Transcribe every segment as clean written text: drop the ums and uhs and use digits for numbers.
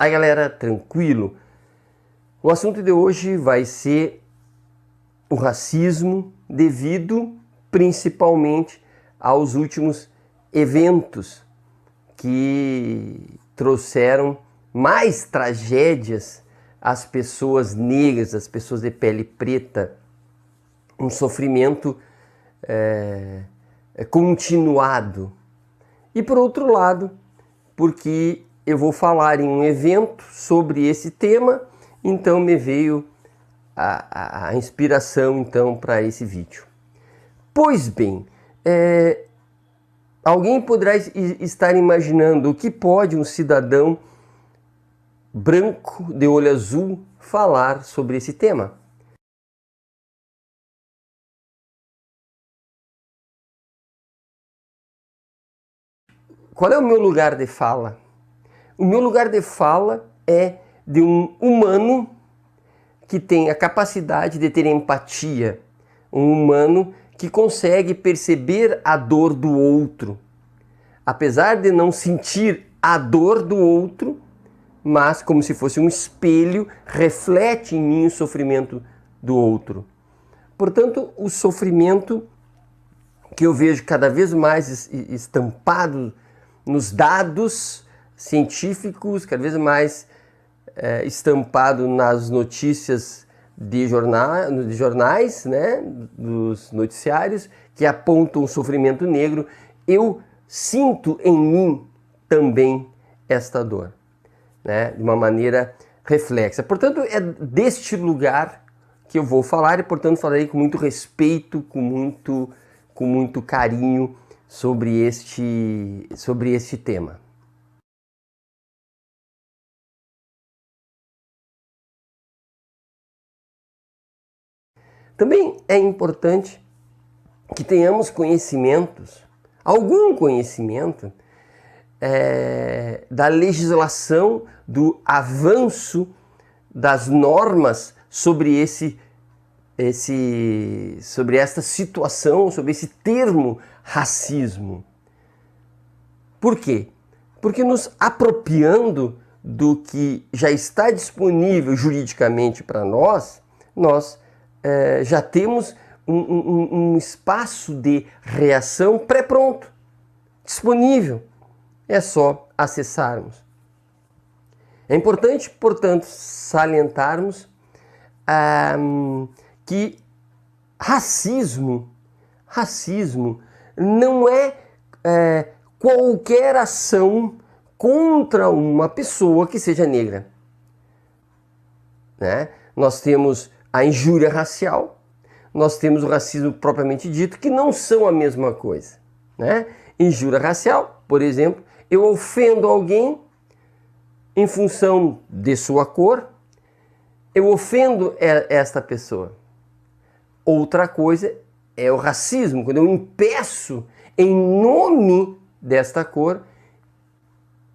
Aí galera, tranquilo? O assunto de hoje vai ser o racismo devido principalmente aos últimos eventos que trouxeram mais tragédias às pessoas negras, às pessoas de pele preta, um sofrimento continuado. E por outro lado, porque eu vou falar em um evento sobre esse tema, então me veio a inspiração então para esse vídeo. Pois bem, alguém poderá estar imaginando o que pode um cidadão branco de olho azul falar sobre esse tema. Qual é o meu lugar de fala? O meu lugar de fala é de um humano que tem a capacidade de ter empatia, um humano que consegue perceber a dor do outro, apesar de não sentir a dor do outro, mas como se fosse um espelho, reflete em mim o sofrimento do outro. Portanto, o sofrimento que eu vejo cada vez mais estampado nos dados científicos, cada vez mais estampado nas notícias de jornais, né, dos noticiários, que apontam o sofrimento negro, eu sinto em mim também esta dor, né, de uma maneira reflexa. Portanto, é deste lugar que eu vou falar e, portanto, falarei com muito respeito, com muito carinho sobre este tema. Também é importante que tenhamos conhecimentos, algum conhecimento da legislação, do avanço das normas sobre sobre esta situação, sobre esse termo racismo. Por quê? Porque nos apropriando do que já está disponível juridicamente para nós já temos um espaço de reação pré-pronto, disponível. É só acessarmos. É importante, portanto, salientarmos que racismo não é qualquer ação contra uma pessoa que seja negra, né? Nós temos a injúria racial, nós temos o racismo propriamente dito, que não são a mesma coisa, né? Injúria racial, por exemplo, eu ofendo alguém em função de sua cor, eu ofendo esta pessoa. Outra coisa é o racismo, quando eu impeço em nome desta cor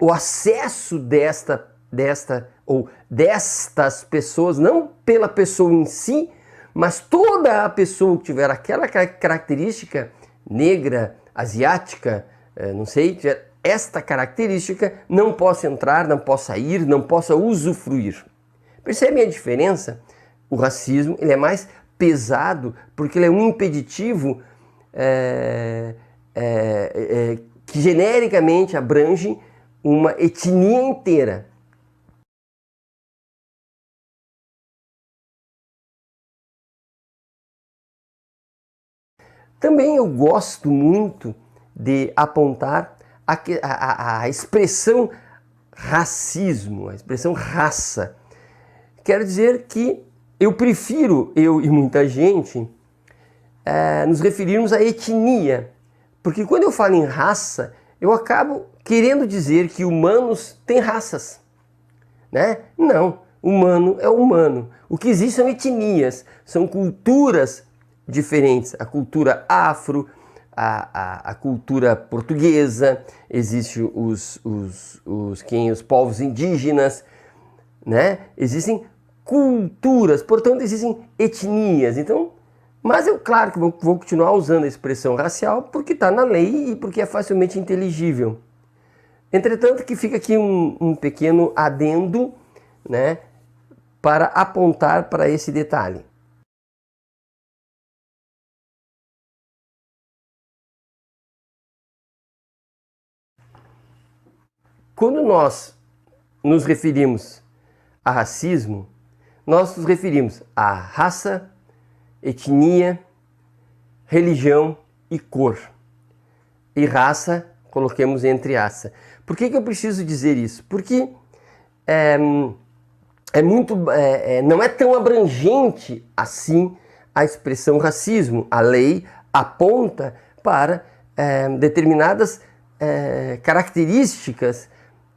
o acesso destas pessoas, não pela pessoa em si, mas toda a pessoa que tiver aquela característica negra, asiática, não sei, tiver esta característica, não possa entrar, não possa ir, não possa usufruir. Percebem a diferença? O racismo ele é mais pesado porque ele é um impeditivo que genericamente abrange uma etnia inteira. Também eu gosto muito de apontar a expressão racismo, a expressão raça. Quero dizer que eu prefiro, eu e muita gente, nos referirmos à etnia, porque quando eu falo em raça, eu acabo querendo dizer que humanos têm raças, né? Não, humano é humano. O que existe são etnias, são culturas diferentes. A cultura afro, a cultura portuguesa, existem os povos indígenas, né? Existem culturas, portanto existem etnias. Então, mas eu, claro que vou continuar usando a expressão racial porque está na lei e porque é facilmente inteligível. Entretanto, que fica aqui um pequeno adendo, né, para apontar para esse detalhe. Quando nós nos referimos a racismo, nós nos referimos a raça, etnia, religião e cor. E raça, coloquemos entre aspas. Por que eu preciso dizer isso? Porque não é tão abrangente assim a expressão racismo. A lei aponta para determinadas características,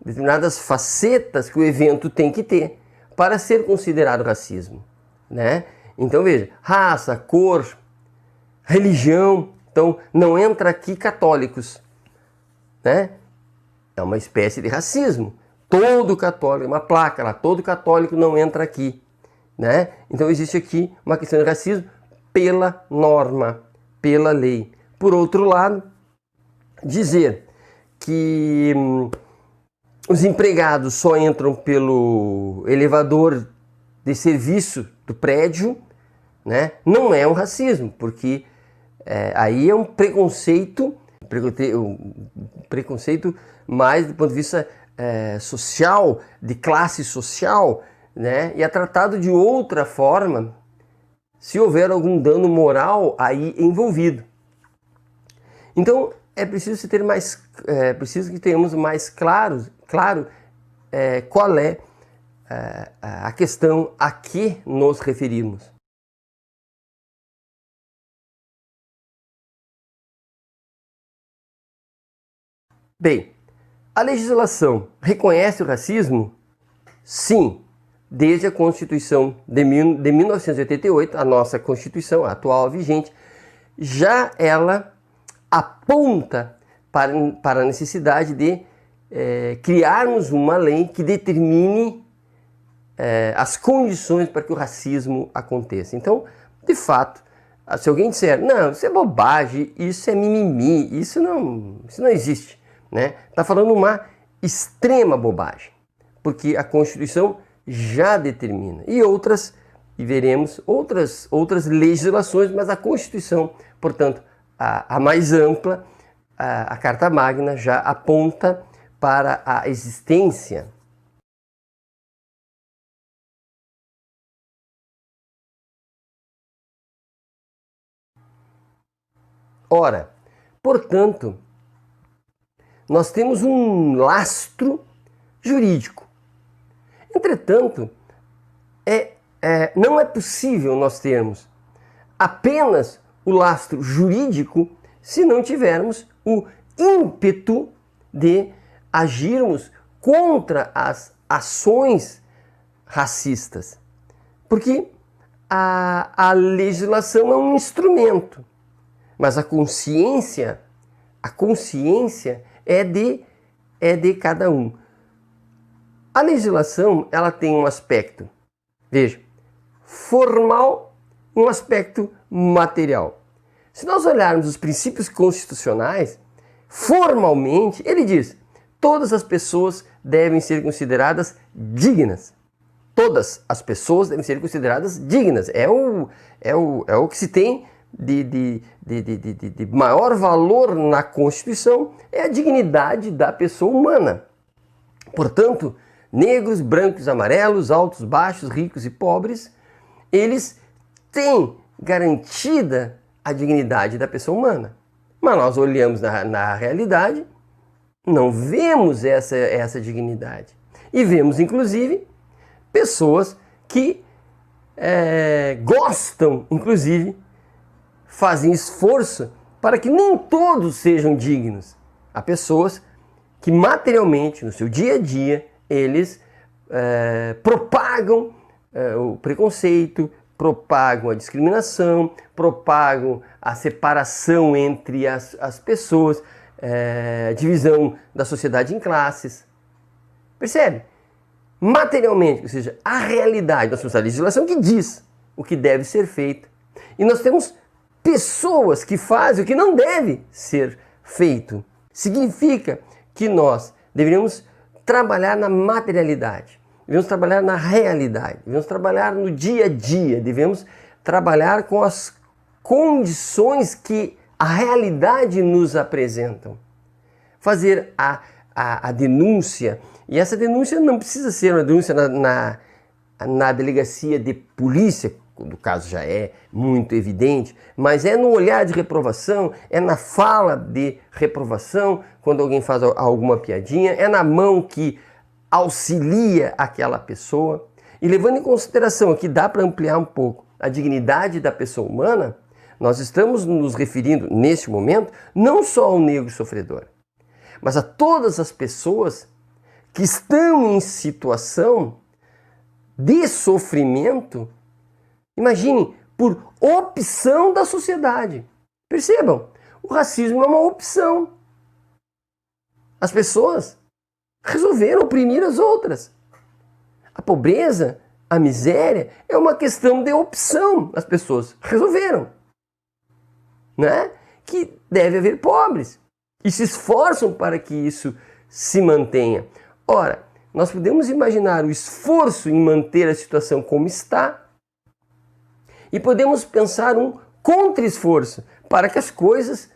determinadas facetas que o evento tem que ter para ser considerado racismo, né? Então veja, raça, cor, religião, então não entra aqui católicos, né? É uma espécie de racismo. Todo católico, uma placa lá, todo católico não entra aqui, né? Então existe aqui uma questão de racismo pela norma, pela lei. Por outro lado, dizer que os empregados só entram pelo elevador de serviço do prédio, né? Não é um racismo, porque aí é um preconceito mais do ponto de vista social, de classe social, né? E é tratado de outra forma se houver algum dano moral aí envolvido. Então é preciso que tenhamos mais claro qual é a questão a que nos referimos. Bem, a legislação reconhece o racismo? Sim, desde a Constituição de 1988, a nossa Constituição, a atual vigente, já ela aponta para a necessidade de criarmos uma lei que determine as condições para que o racismo aconteça. Então, de fato, se alguém disser, não, isso é bobagem, isso é mimimi, isso não existe, né? Está falando uma extrema bobagem, porque a Constituição já determina, e veremos outras legislações, mas a Constituição, portanto, a mais ampla, a Carta Magna já aponta para a existência. Ora, portanto, nós temos um lastro jurídico. Entretanto, não é possível nós termos apenas o lastro jurídico se não tivermos o ímpeto de agirmos contra as ações racistas. Porque a legislação é um instrumento, mas a consciência é de cada um. A legislação, ela tem um aspecto, veja, formal e um aspecto material. Se nós olharmos os princípios constitucionais, formalmente, ele diz, todas as pessoas devem ser consideradas dignas. Todas as pessoas devem ser consideradas dignas. É o que se tem de maior valor na Constituição, é a dignidade da pessoa humana. Portanto, negros, brancos, amarelos, altos, baixos, ricos e pobres, eles têm garantida a dignidade da pessoa humana. Mas nós olhamos na realidade, não vemos essa dignidade. E vemos, inclusive, pessoas que gostam, inclusive, fazem esforço para que nem todos sejam dignos. Há pessoas que materialmente, no seu dia a dia, eles propagam o preconceito, propagam a discriminação, propagam a separação entre as pessoas, a divisão da sociedade em classes. Percebe? Materialmente, ou seja, a realidade, nós temos a legislação que diz o que deve ser feito. E nós temos pessoas que fazem o que não deve ser feito. Significa que nós deveríamos trabalhar na materialidade, devemos trabalhar na realidade, devemos trabalhar no dia a dia, devemos trabalhar com as condições que a realidade nos apresentam. Fazer a denúncia, e essa denúncia não precisa ser uma denúncia na delegacia de polícia, quando o caso já é muito evidente, mas é no olhar de reprovação, é na fala de reprovação, quando alguém faz alguma piadinha, é na mão que auxilia aquela pessoa. E levando em consideração aqui, dá para ampliar um pouco a dignidade da pessoa humana, nós estamos nos referindo, neste momento, não só ao negro sofredor, mas a todas as pessoas que estão em situação de sofrimento, imaginem, por opção da sociedade. Percebam, o racismo é uma opção. As pessoas resolveram oprimir as outras. A pobreza, a miséria, é uma questão de opção. As pessoas resolveram, né? Que deve haver pobres e se esforçam para que isso se mantenha. Ora, nós podemos imaginar o esforço em manter a situação como está e podemos pensar um contra-esforço para que as coisas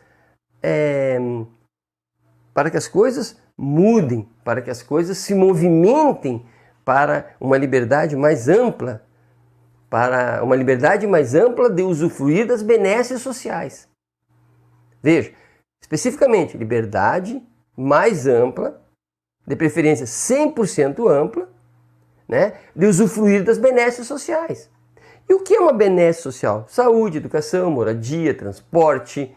mudem, para que as coisas se movimentem para uma liberdade mais ampla, de usufruir das benesses sociais. Veja, especificamente, liberdade mais ampla, de preferência 100% ampla, né, de usufruir das benesses sociais. E o que é uma benesse social? Saúde, educação, moradia, transporte,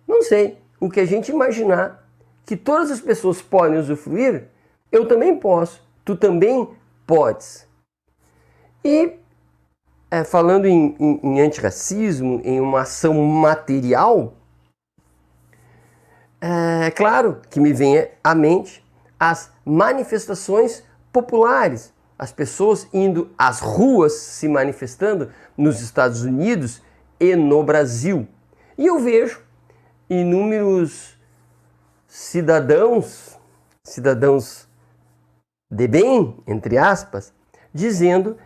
não sei. O que a gente imaginar que todas as pessoas podem usufruir, eu também posso, tu também podes. E falando em antirracismo, em uma ação material, é claro que me vem à mente as manifestações populares, as pessoas indo às ruas se manifestando nos Estados Unidos e no Brasil. E eu vejo inúmeros cidadãos de bem, entre aspas, dizendo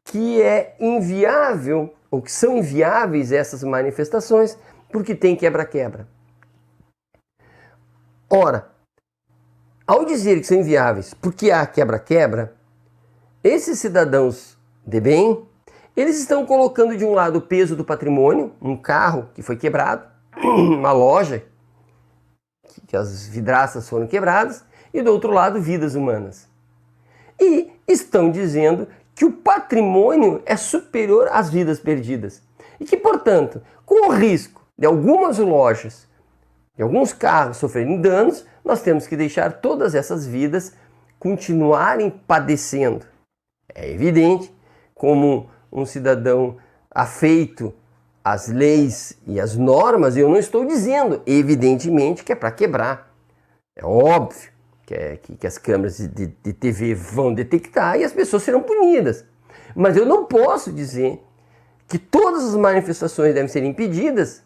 que é inviável, ou que são inviáveis essas manifestações, porque tem quebra-quebra. Ora, ao dizer que são inviáveis porque há quebra-quebra, esses cidadãos de bem, eles estão colocando de um lado o peso do patrimônio, um carro que foi quebrado, uma loja que as vidraças foram quebradas, e do outro lado vidas humanas. E estão dizendo que o patrimônio é superior às vidas perdidas. E que, portanto, com o risco de algumas lojas, de alguns carros sofrerem danos, nós temos que deixar todas essas vidas continuarem padecendo. É evidente, como um cidadão afeito às leis e às normas, eu não estou dizendo, evidentemente, que é para quebrar. É óbvio que as câmeras de TV vão detectar e as pessoas serão punidas. Mas eu não posso dizer que todas as manifestações devem ser impedidas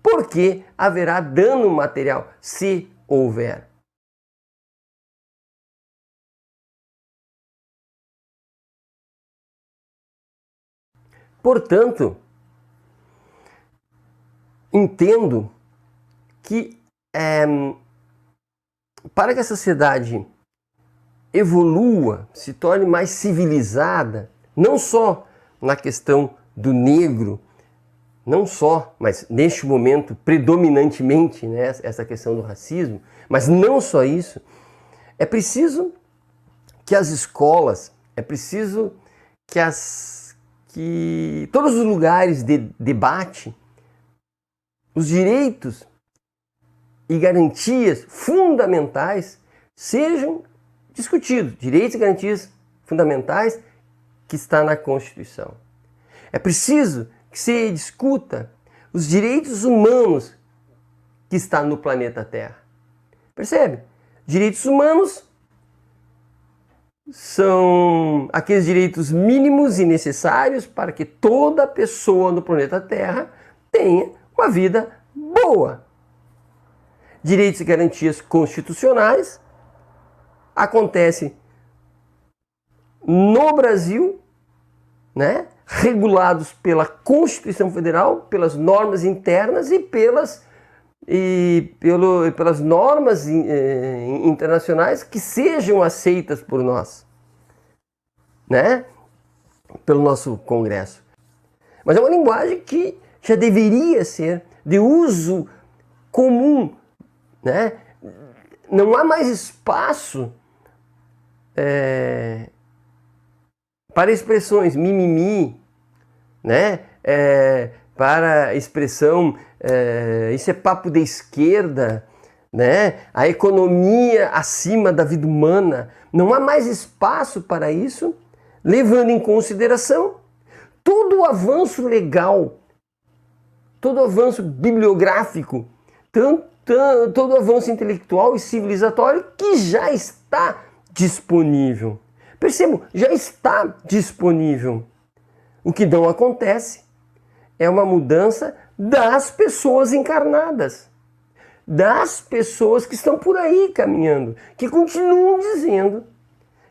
porque haverá dano material, se houver. Portanto, entendo que para que a sociedade evolua, se torne mais civilizada, não só na questão do negro, não só, mas neste momento predominantemente, né, essa questão do racismo, mas não só isso, é preciso que as escolas, é preciso que todos os lugares de debate, os direitos e garantias fundamentais sejam discutidos. Direitos e garantias fundamentais que está na Constituição. É preciso que se discuta os direitos humanos que está no planeta Terra. Percebe? Direitos humanos são aqueles direitos mínimos e necessários para que toda pessoa no planeta Terra tenha uma vida boa. Direitos e garantias constitucionais acontece no Brasil, né, regulados pela Constituição Federal, pelas normas internas e pelas normas internacionais que sejam aceitas por nós, né, pelo nosso Congresso. Mas é uma linguagem que já deveria ser de uso comum, né? Não há mais espaço para expressões mimimi, né? Para expressão isso é papo de esquerda, né? A economia acima da vida humana. Não há mais espaço para isso, levando em consideração todo o avanço legal, todo o avanço bibliográfico, todo o avanço intelectual e civilizatório que já está disponível. Percebam, já está disponível. O que não acontece é uma mudança das pessoas encarnadas, das pessoas que estão por aí caminhando, que continuam dizendo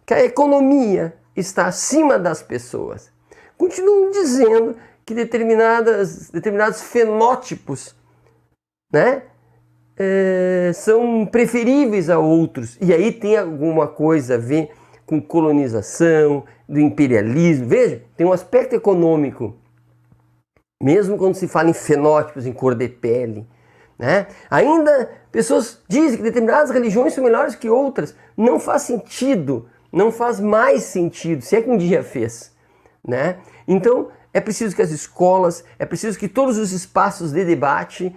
que a economia está acima das pessoas. Continuam dizendo que determinados fenótipos, né, são preferíveis a outros. E aí tem alguma coisa a ver com colonização, do imperialismo. Veja, tem um aspecto econômico. Mesmo quando se fala em fenótipos, em cor de pele, né? Ainda pessoas dizem que determinadas religiões são melhores que outras. Não faz sentido, não faz mais sentido, se é que um dia fez, né? Então é preciso que as escolas, é preciso que todos os espaços de debate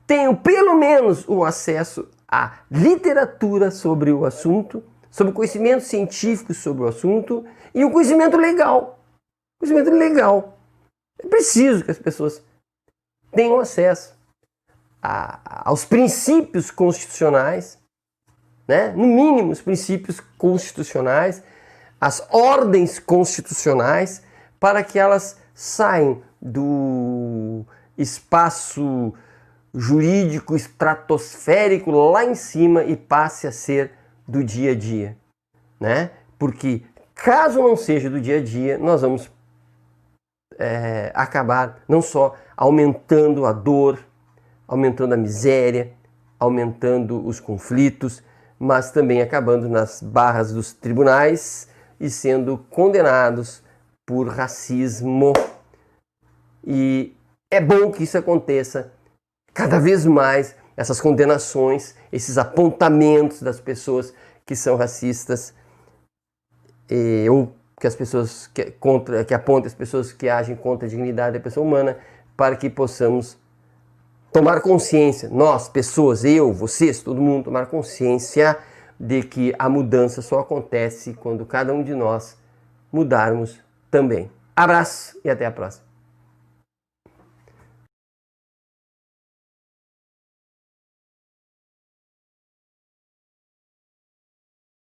tenham pelo menos o acesso à literatura sobre o assunto, sobre o conhecimento científico sobre o assunto e o conhecimento legal. Conhecimento legal. É preciso que as pessoas tenham acesso aos princípios constitucionais, né? No mínimo os princípios constitucionais, as ordens constitucionais, para que elas saiam do espaço jurídico estratosférico lá em cima e passe a ser do dia a dia, né? Porque caso não seja do dia a dia, nós vamos acabar não só aumentando a dor, aumentando a miséria, aumentando os conflitos, mas também acabando nas barras dos tribunais e sendo condenados por racismo. E é bom que isso aconteça cada vez mais, essas condenações, esses apontamentos das pessoas que são racistas, ou que as pessoas que apontem as pessoas que agem contra a dignidade da pessoa humana, para que possamos tomar consciência, nós, pessoas, eu, vocês, todo mundo, tomar consciência de que a mudança só acontece quando cada um de nós mudarmos também. Abraço e até a próxima.